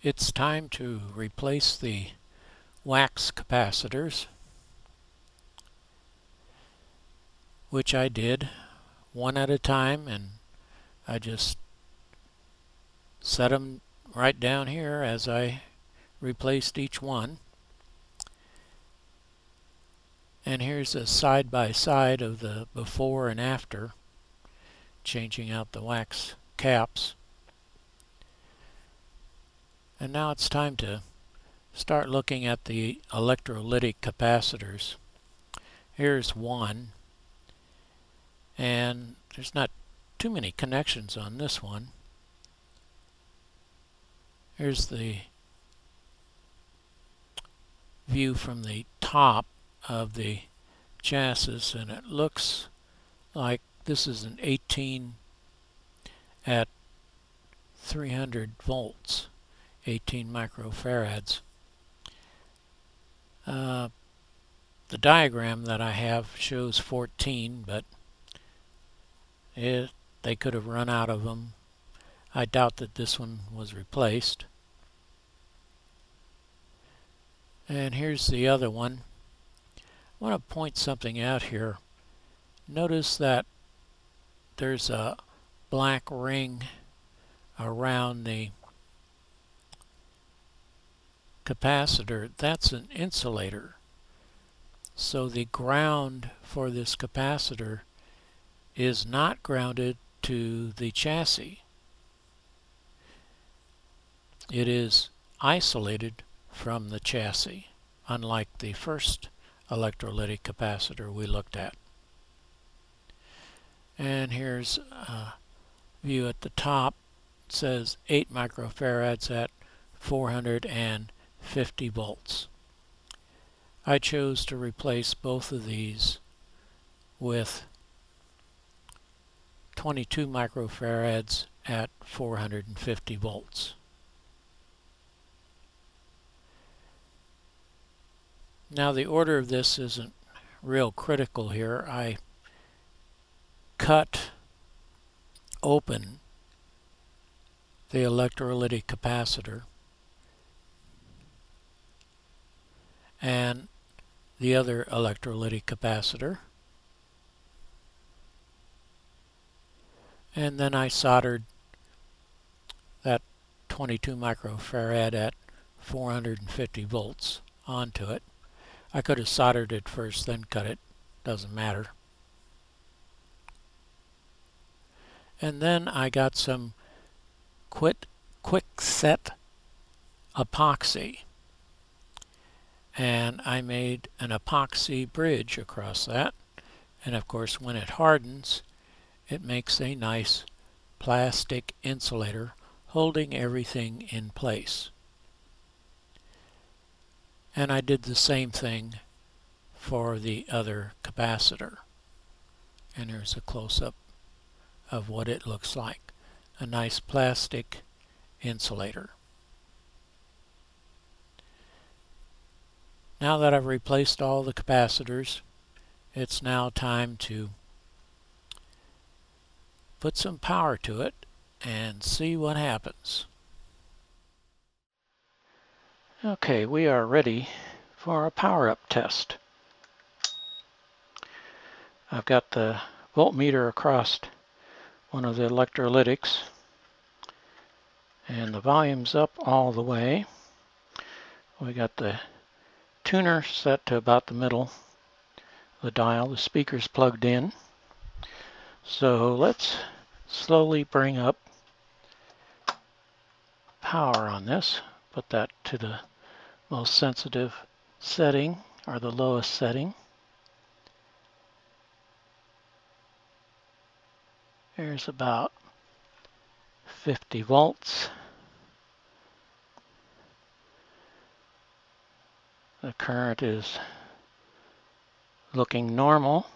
It's time to replace the wax capacitors, which I did one at a time, and I just set them right down here as I replaced each one. And here's a side by side of the before and after, changing out the wax caps. And now it's time to start looking at the electrolytic capacitors. Here's one, and there's not too many connections on this one. Here's the view from the top of the chassis, and it looks like this is an 18 at 300 volts, 18 microfarads. The diagram that I have shows 14, but they could have run out of them. I doubt that this one was replaced. And here's the other one. I want to point something out here. Notice that there's a black ring around the capacitor. That's an insulator. So the ground for this capacitor is not grounded to the chassis. It is isolated from the chassis, unlike the first electrolytic capacitor we looked at. And here's a view at the top. It says 8 microfarads at 450 volts. I chose to replace both of these with 22 microfarads at 450 volts. Now the order of this isn't real critical here. I cut open the electrolytic capacitor and the other electrolytic capacitor, and then I soldered that 22 microfarad at 450 volts onto it. I could have soldered it first, then cut it. Doesn't matter. And then I got some quick set epoxy, and I made an epoxy bridge across that. And of course, when it hardens, it makes a nice plastic insulator holding everything in place. And I did the same thing for the other capacitor. And here's a close-up of what it looks like. A nice plastic insulator. Now that I've replaced all the capacitors, it's now time to put some power to it and see what happens. Okay, we are ready for a power-up test. I've got the voltmeter across one of the electrolytics, and the volume's up all the way. We got the tuner set to about the middle of the dial. The speaker's plugged in. So let's slowly bring up power on this. Put that to the most sensitive setting, or the lowest setting. There's about 50 volts. The current is looking normal.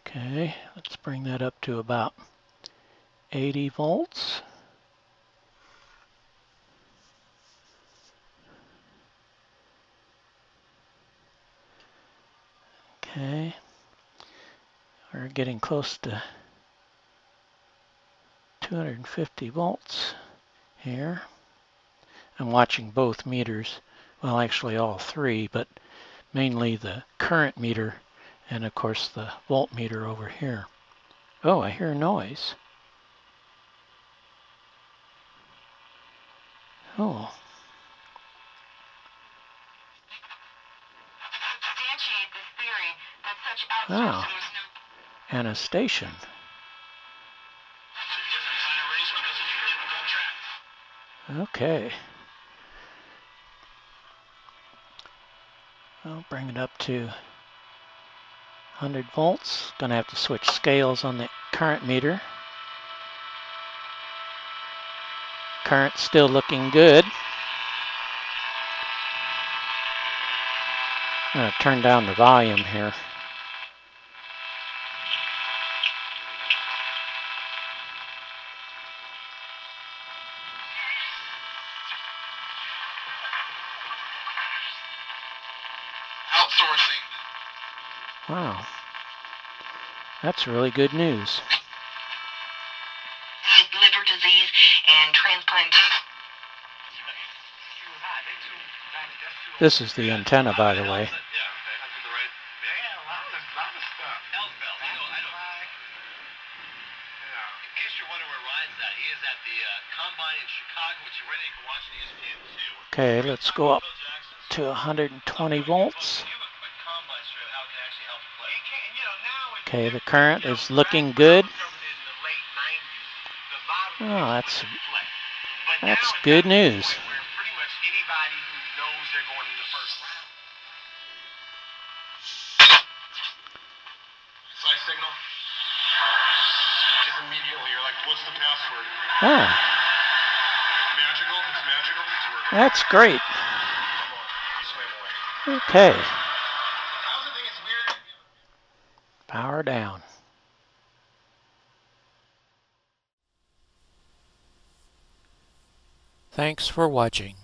Okay, let's bring that up to about 80 volts. Okay, we're getting close to 250 volts here. I'm watching both meters. Well, actually all three, but mainly the current meter and of course the voltmeter over here. Oh, I hear a noise. Oh. Oh. And a station. Okay. I'll bring it up to 100 volts. Gonna have to switch scales on the current meter. Current still looking good. I'm gonna turn down the volume here. Outsourcing. Wow. That's really good news. Liver disease and transplantation. This is the antenna, by the way. Okay, let's go up to 120 volts. Okay, the current is looking good. Oh, that's good news. Signal. Just immediately, you're like, what's the password? Oh. Magical? It's magical? It's working. That's great. Swim away. Okay. How's the thing? It's weird. Power down. Thanks for watching.